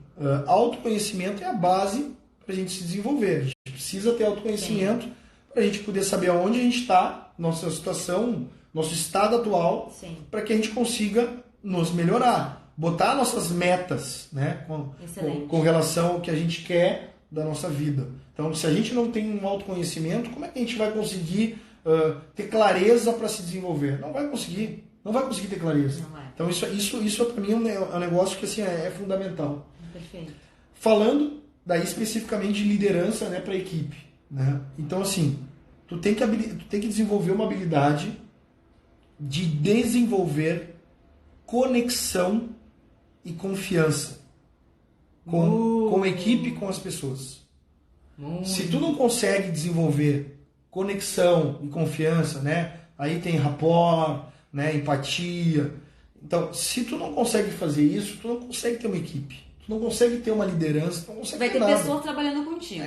autoconhecimento é a base para a gente se desenvolver. A gente precisa ter autoconhecimento para a gente poder saber aonde a gente está, nossa situação, nosso estado atual, para que a gente consiga nos melhorar. Botar nossas metas, né? Com relação ao que a gente quer da nossa vida. Então, se a gente não tem um autoconhecimento, como é que a gente vai conseguir ter clareza para se desenvolver? Não vai conseguir. Não vai conseguir ter clareza. Então, isso para mim é um negócio que assim, é fundamental. Perfeito. Falando daí especificamente de liderança, né, para a equipe. Né? Então, assim, tu tem que desenvolver uma habilidade de desenvolver conexão e confiança com a equipe, com as pessoas. Se tu não consegue desenvolver conexão e confiança, né? Aí tem rapport, né? Empatia. Então, se tu não consegue fazer isso, tu não consegue ter uma equipe. Tu não consegue ter uma liderança, tu não consegue Vai ter nada. pessoas trabalhando contigo.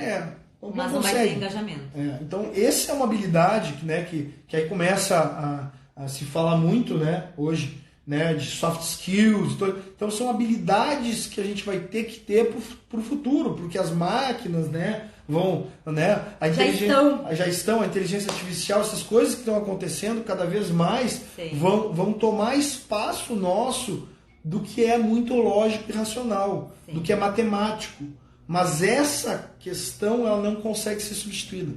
Mas não vai ter engajamento. Então, essa é uma habilidade, né, que aí começa a se falar muito, né, hoje, né, de soft skills. Então, são habilidades que a gente vai ter que ter para o futuro, porque as máquinas, né, vão, né, a inteligência artificial, essas coisas que estão acontecendo cada vez mais vão tomar espaço nosso do que é muito lógico e racional, do que é matemático. Mas essa questão ela não consegue ser substituída.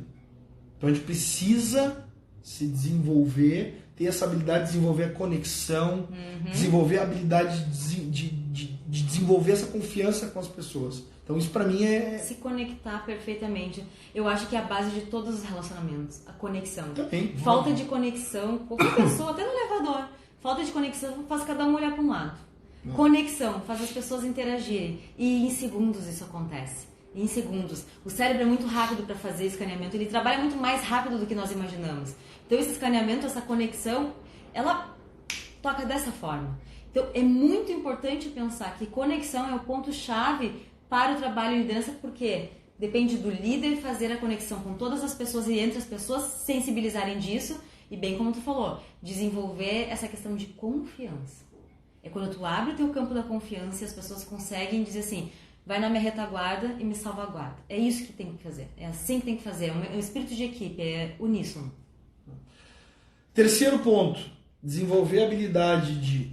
Então a gente precisa se desenvolver, ter essa habilidade de desenvolver a conexão, desenvolver a habilidade de desenvolver essa confiança com as pessoas. Então isso para mim é... Se conectar perfeitamente. Eu acho que é a base de todos os relacionamentos, a conexão. Também. Falta de conexão, qualquer pessoa, até no elevador, falta de conexão faz cada um olhar para um lado. Conexão faz as pessoas interagirem e em segundos isso acontece. Em segundos. O cérebro é muito rápido para fazer escaneamento, ele trabalha muito mais rápido do que nós imaginamos. Então esse escaneamento, essa conexão, ela toca dessa forma. Então é muito importante pensar que conexão é o ponto-chave para o trabalho em liderança, porque depende do líder fazer a conexão com todas as pessoas e entre as pessoas sensibilizarem disso e, bem como tu falou, desenvolver essa questão de confiança. É quando tu abre o teu campo da confiança e as pessoas conseguem dizer assim, vai na minha retaguarda e me salvaguarda. É isso que tem que fazer. É assim que tem que fazer. É um espírito de equipe, é uníssono. Terceiro ponto, desenvolver a habilidade de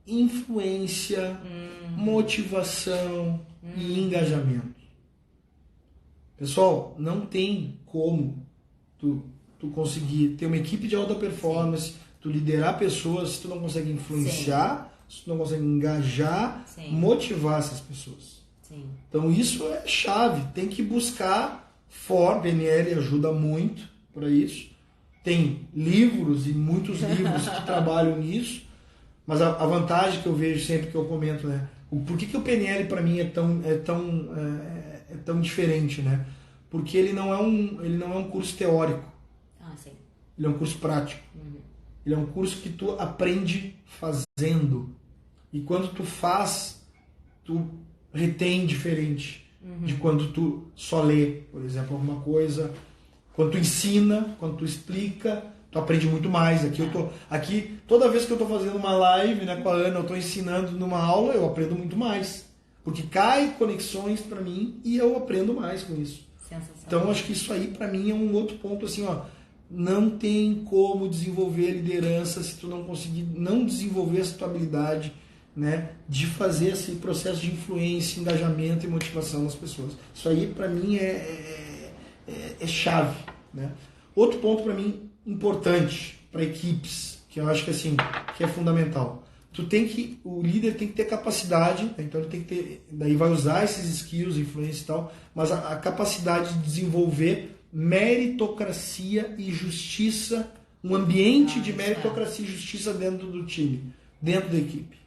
influência, motivação e engajamento. Pessoal, não tem como tu conseguir ter uma equipe de alta performance, tu liderar pessoas se tu não consegue influenciar, se tu não consegue engajar, motivar essas pessoas. Então isso é chave, tem que buscar PNL ajuda muito para isso. Tem livros e muitos livros que trabalham nisso, mas a vantagem que eu vejo sempre que eu comento, né, por que o PNL para mim é tão diferente, né? Porque ele não é um curso teórico. Ele é um curso prático. Ele é um curso que tu aprende fazendo. E quando tu faz, tu retém diferente de quando tu só lê, por exemplo, alguma coisa. Quando tu ensina, quando tu explica, tu aprende muito mais. Aqui toda vez que eu estou fazendo uma live, né, com a Ana, eu estou ensinando numa aula, eu aprendo muito mais. Porque cai conexões para mim e eu aprendo mais com isso. Então acho que isso aí para mim é um outro ponto assim, ó. Não tem como desenvolver liderança se tu não conseguir não desenvolver essa tua habilidade, né, de fazer esse processo de influência, engajamento e motivação nas pessoas. Isso aí para mim é chave, né? Outro ponto para mim importante para equipes, que eu acho que assim, que é fundamental. O líder tem que ter capacidade, né? Então ele tem que ter, daí vai usar esses skills, influência e tal, mas a capacidade de desenvolver meritocracia e justiça, um ambiente de meritocracia e justiça dentro do time, dentro da equipe.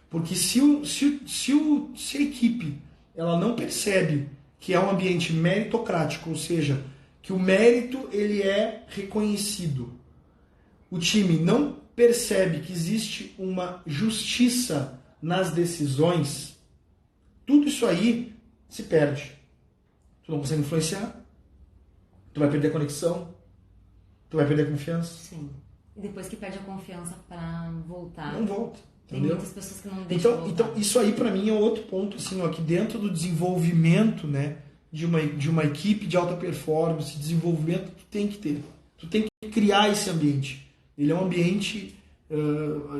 Porque se a equipe ela não percebe que é um ambiente meritocrático, ou seja, que o mérito ele é reconhecido, o time não percebe que existe uma justiça nas decisões, tudo isso aí se perde. Tu não consegue influenciar, tu vai perder a conexão, tu vai perder a confiança. Sim. E depois que perde a confiança para voltar. Não volta. Tem Entendeu? muitas pessoas que não deixam voltar. Então isso aí para mim é outro ponto, assim, ó, que dentro do desenvolvimento, né, de uma equipe de alta performance, desenvolvimento, tu tem que ter. Tu tem que criar esse ambiente. Ele é um ambiente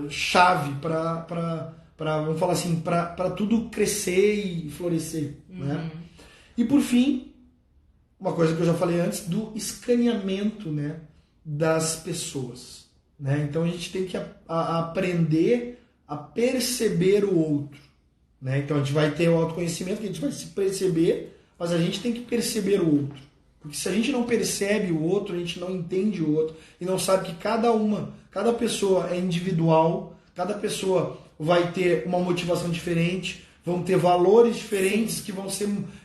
chave para vamos falar assim, para tudo crescer e florescer, né? E por fim, uma coisa que eu já falei antes, do escaneamento, né, das pessoas, né? Então a gente tem que aprender a perceber o outro, né? Então a gente vai ter o autoconhecimento, que a gente vai se perceber, mas a gente tem que perceber o outro. Porque se a gente não percebe o outro, a gente não entende o outro e não sabe que cada pessoa é individual, cada pessoa, vai ter uma motivação diferente, vão ter valores diferentes que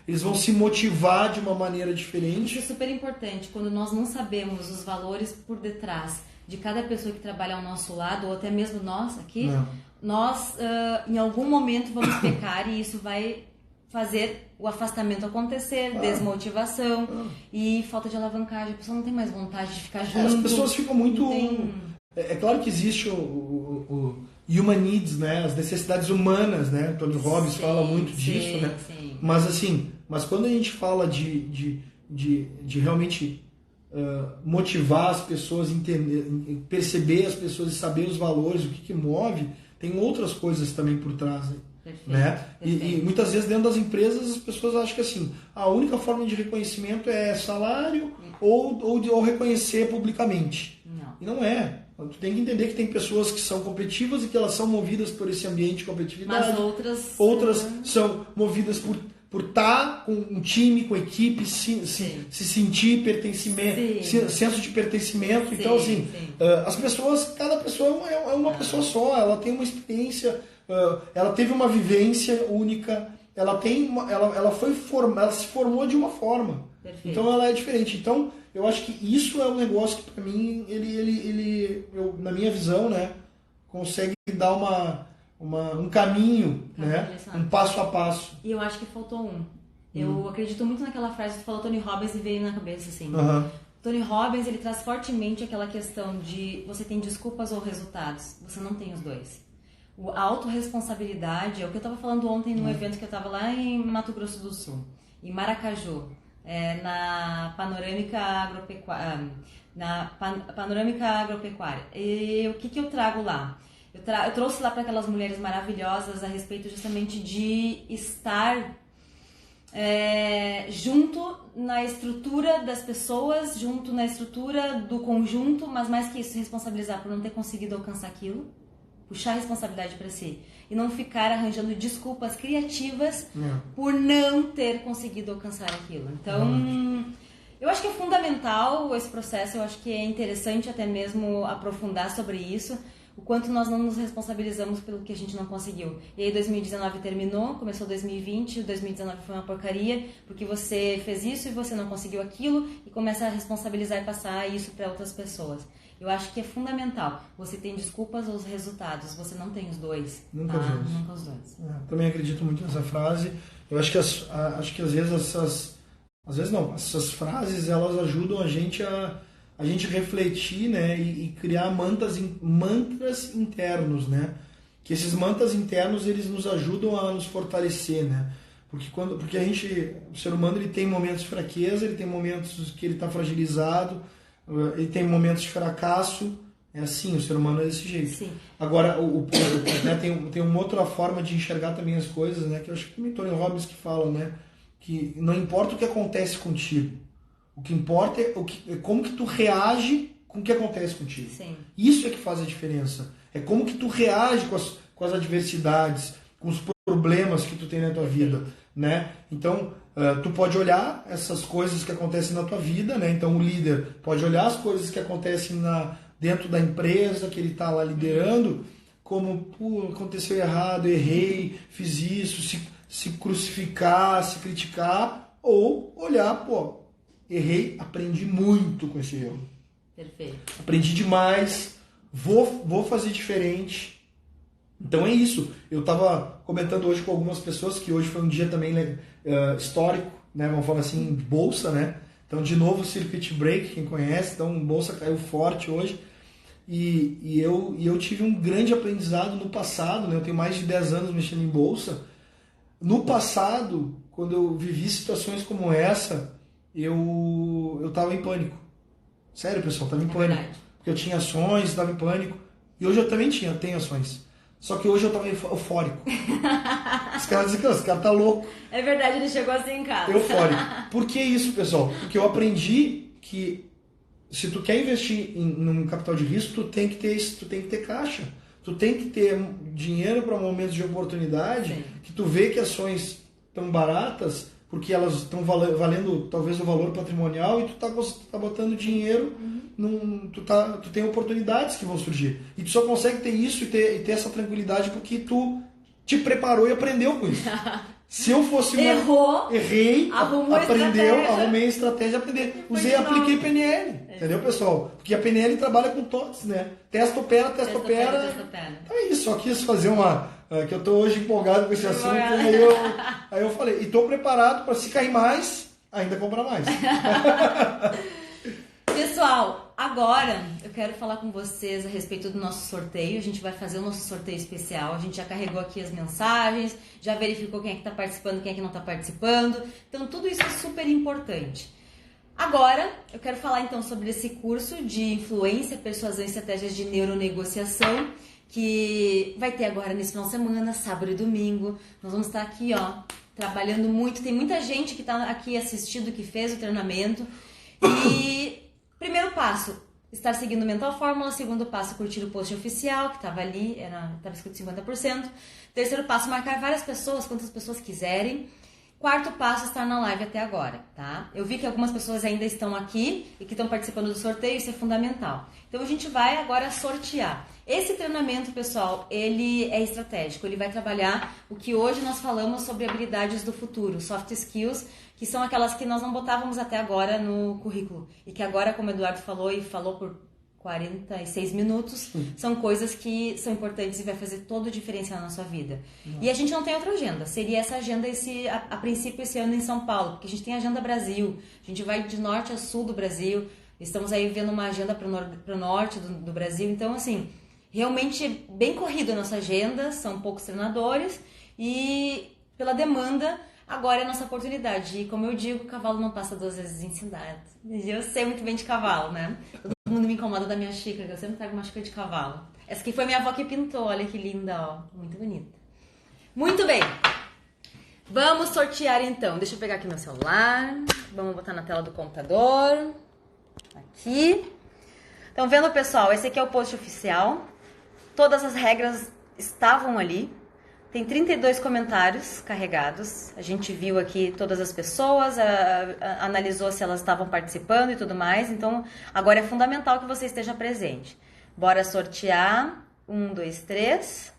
eles vão se motivar de uma maneira diferente. Isso é super importante, quando nós não sabemos os valores por detrás de cada pessoa que trabalha ao nosso lado, ou até mesmo nós aqui, nós em algum momento vamos pecar e isso vai fazer o afastamento acontecer, desmotivação e falta de alavancagem. A pessoa não tem mais vontade de ficar junto. As pessoas ficam muito... É claro que existe o human needs, né? As necessidades humanas, né? Tony Robbins fala muito disso, né? Sim. Mas quando a gente fala de realmente motivar as pessoas, entender, perceber as pessoas e saber os valores, o que move, tem outras coisas também por trás, né? E muitas vezes dentro das empresas as pessoas acham que assim, a única forma de reconhecimento é salário ou reconhecer publicamente. Não. E não é. Tu tem que entender que tem pessoas que são competitivas e que elas são movidas por esse ambiente de competitividade. Mas outras são movidas por estar com um time, com equipe, se sentir pertencimento, senso de pertencimento. Então, assim, as pessoas, cada pessoa é uma pessoa só, ela tem uma experiência, ela teve uma vivência única, ela se formou de uma forma. Perfeito. Então ela é diferente. Então, eu acho que isso é um negócio que, para mim, na minha visão, né, consegue dar um caminho, né, um passo a passo. E eu acho que faltou um. Eu acredito muito naquela frase que tu falou, Tony Robbins, e veio na cabeça, assim. Tony Robbins, ele traz fortemente aquela questão de você tem desculpas ou resultados. Você não tem os dois. A autorresponsabilidade, é o que eu estava falando ontem no evento que eu estava lá em Mato Grosso do Sul, em Maracaju. Na Panorâmica Agropecuária. E o que eu trago lá? Eu trouxe lá para aquelas mulheres maravilhosas a respeito justamente de estar junto na estrutura das pessoas, junto na estrutura do conjunto, mas mais que isso, se responsabilizar por não ter conseguido alcançar aquilo, puxar a responsabilidade para si e não ficar arranjando desculpas criativas por não ter conseguido alcançar aquilo. Então, eu acho que é fundamental esse processo, eu acho que é interessante até mesmo aprofundar sobre isso, o quanto nós não nos responsabilizamos pelo que a gente não conseguiu. E aí 2019 terminou, começou 2020, 2019 foi uma porcaria, porque você fez isso e você não conseguiu aquilo, e começa a responsabilizar e passar isso para outras pessoas. Eu acho que é fundamental. Você tem desculpas ou os resultados. Você não tem os dois. Nunca os dois. Também acredito muito nessa frase. Eu acho que às vezes essas frases elas ajudam a gente refletir, né, e criar mantras internos, né? Que esses mantras internos eles nos ajudam a nos fortalecer, né? Porque o ser humano ele tem momentos de fraqueza, ele tem momentos que ele está fragilizado. Ele tem momentos de fracasso, é assim, o ser humano é desse jeito. Sim. Agora, né, tem uma outra forma de enxergar também as coisas, né, que eu acho que o Tony Robbins que fala, né, que não importa o que acontece contigo, o que importa é como que tu reage com o que acontece contigo. Sim. Isso é que faz a diferença. É como que tu reage com as adversidades, com os problemas que tu tem na tua vida, né? Então, tu pode olhar essas coisas que acontecem na tua vida, né? Então, o líder pode olhar as coisas que acontecem dentro da empresa que ele está lá liderando, como, aconteceu errado, errei, fiz isso, se crucificar, se criticar, ou olhar, errei, aprendi muito com esse erro. Perfeito. Aprendi demais, vou fazer diferente. Então é isso. Eu estava comentando hoje com algumas pessoas que hoje foi um dia também histórico, né? Vamos falar assim, bolsa, né? Então, de novo, circuit break, quem conhece, então bolsa caiu forte hoje. E eu tive um grande aprendizado no passado, né? Eu tenho mais de 10 anos mexendo em bolsa. No passado, quando eu vivi situações como essa, eu estava em pânico. Sério, pessoal, estava em pânico. Verdade. Porque eu tinha ações, estava em pânico. E hoje eu também tenho ações. Só que hoje eu estava eufórico. Os caras dizem que esse cara tá louco. É verdade, ele chegou assim em casa. Eufórico. Por que isso, pessoal? Porque eu aprendi que se tu quer investir num capital de risco, tu tem que ter caixa. Tu tem que ter dinheiro para momentos de oportunidade. Sim. Que tu vê que ações tão baratas, porque elas estão valendo talvez o valor patrimonial e tu tá botando dinheiro, tu tem oportunidades que vão surgir. E tu só consegue ter isso e ter essa tranquilidade porque tu te preparou e aprendeu com isso. Se eu fosse errei, arrumei a estratégia, apliquei PNL, entendeu, pessoal? Porque a PNL trabalha com TOTS, né? Testa, opera. Então é isso, só quis fazer que eu tô hoje empolgado com esse assunto, aí eu falei, e tô preparado para se cair mais, ainda comprar mais. Pessoal, agora eu quero falar com vocês a respeito do nosso sorteio. A gente vai fazer o nosso sorteio especial. A gente já carregou aqui as mensagens, já verificou quem é que está participando, quem é que não está participando. Então, tudo isso é super importante. Agora, eu quero falar então sobre esse curso de influência, persuasão e estratégias de neuronegociação, que vai ter agora nesse final de semana, sábado e domingo. Nós vamos estar aqui, trabalhando muito. Tem muita gente que está aqui assistindo, que fez o treinamento. E primeiro passo, estar seguindo o Mental Fórmula. Segundo passo, curtir o post oficial, que estava ali, estava escrito 50%. Terceiro passo, marcar várias pessoas, quantas pessoas quiserem. Quarto passo, estar na live até agora, tá? Eu vi que algumas pessoas ainda estão aqui e que estão participando do sorteio, isso é fundamental. Então a gente vai agora sortear. Esse treinamento, pessoal, ele é estratégico, ele vai trabalhar o que hoje nós falamos sobre habilidades do futuro, soft skills, que são aquelas que nós não botávamos até agora no currículo. E que agora, como o Eduardo falou, e falou por 46 minutos, são coisas que são importantes e vai fazer todo o diferencial na sua vida. E a gente não tem outra agenda, seria essa agenda a princípio esse ano em São Paulo, porque a gente tem a Agenda Brasil, a gente vai de norte a sul do Brasil, estamos aí vendo uma agenda para o norte do Brasil, então assim, realmente bem corrido a nossa agenda, são poucos treinadores e pela demanda, agora é a nossa oportunidade. E como eu digo, o cavalo não passa 2 vezes em cidade. E eu sei muito bem de cavalo, né? Todo mundo me incomoda da minha xícara, que eu sempre trago uma xícara de cavalo. Essa aqui foi minha avó que pintou, olha que linda, ó. Muito bonita. Muito bem. Vamos sortear então. Deixa eu pegar aqui meu celular. Vamos botar na tela do computador. Aqui. Estão vendo, pessoal? Esse aqui é o post oficial. Todas as regras estavam ali. Tem 32 comentários carregados. A gente viu aqui todas as pessoas, analisou se elas estavam participando e tudo mais. Então, agora é fundamental que você esteja presente. Bora sortear. 1, 2, 3.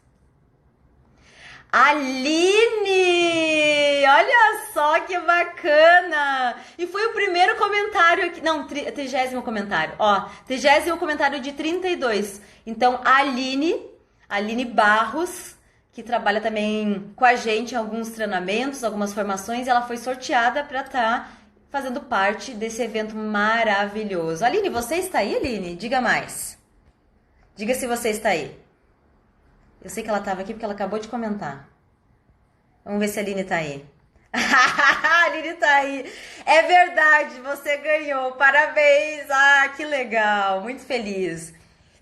Aline! Olha só que bacana! E foi o primeiro comentário aqui. Não, 30º comentário. 30º comentário de 32. Então, Aline Barros, que trabalha também com a gente em alguns treinamentos, algumas formações, e ela foi sorteada para estar fazendo parte desse evento maravilhoso. Aline, você está aí, Aline? Diga mais. Diga se você está aí. Eu sei que ela estava aqui porque ela acabou de comentar. Vamos ver se a Aline está aí. A Aline está aí. É verdade, você ganhou. Parabéns. Que legal. Muito feliz.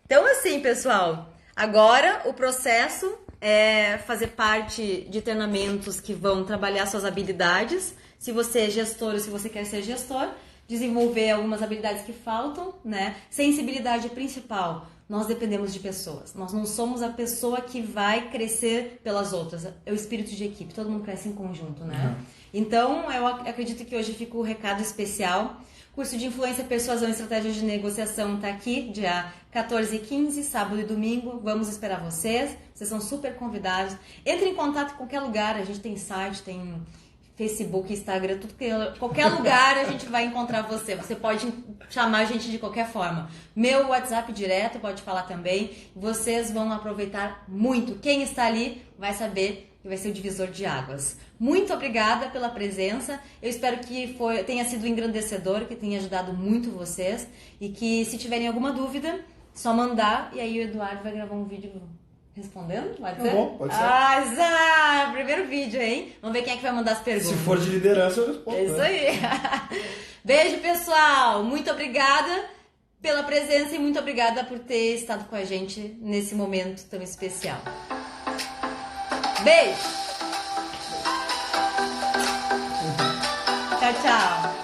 Então, assim, pessoal, agora o processo é fazer parte de treinamentos que vão trabalhar suas habilidades. Se você é gestor ou se você quer ser gestor, desenvolver algumas habilidades que faltam, né? Sensibilidade principal. Nós dependemos de pessoas. Nós não somos a pessoa que vai crescer pelas outras. É o espírito de equipe. Todo mundo cresce em conjunto, né? Então, eu acredito que hoje fica o recado especial. Curso de Influência, Persuasão e Estratégias de Negociação está aqui, dia 14 e 15, sábado e domingo. Vamos esperar vocês. Vocês são super convidados. Entre em contato em qualquer lugar. A gente tem site, tem Facebook, Instagram, qualquer lugar a gente vai encontrar você. Você pode chamar a gente de qualquer forma. Meu WhatsApp direto, pode falar também. Vocês vão aproveitar muito. Quem está ali vai saber que vai ser o divisor de águas. Muito obrigada pela presença. Eu espero que tenha sido engrandecedor, que tenha ajudado muito vocês. E que se tiverem alguma dúvida, só mandar. E aí o Eduardo vai gravar um vídeo respondendo, pode ser? Bom, pode ser. Primeiro vídeo, hein? Vamos ver quem é que vai mandar as perguntas. Se for de liderança, eu respondo. É isso aí. Beijo, pessoal. Muito obrigada pela presença e muito obrigada por ter estado com a gente nesse momento tão especial. Beijo. Tchau, tchau.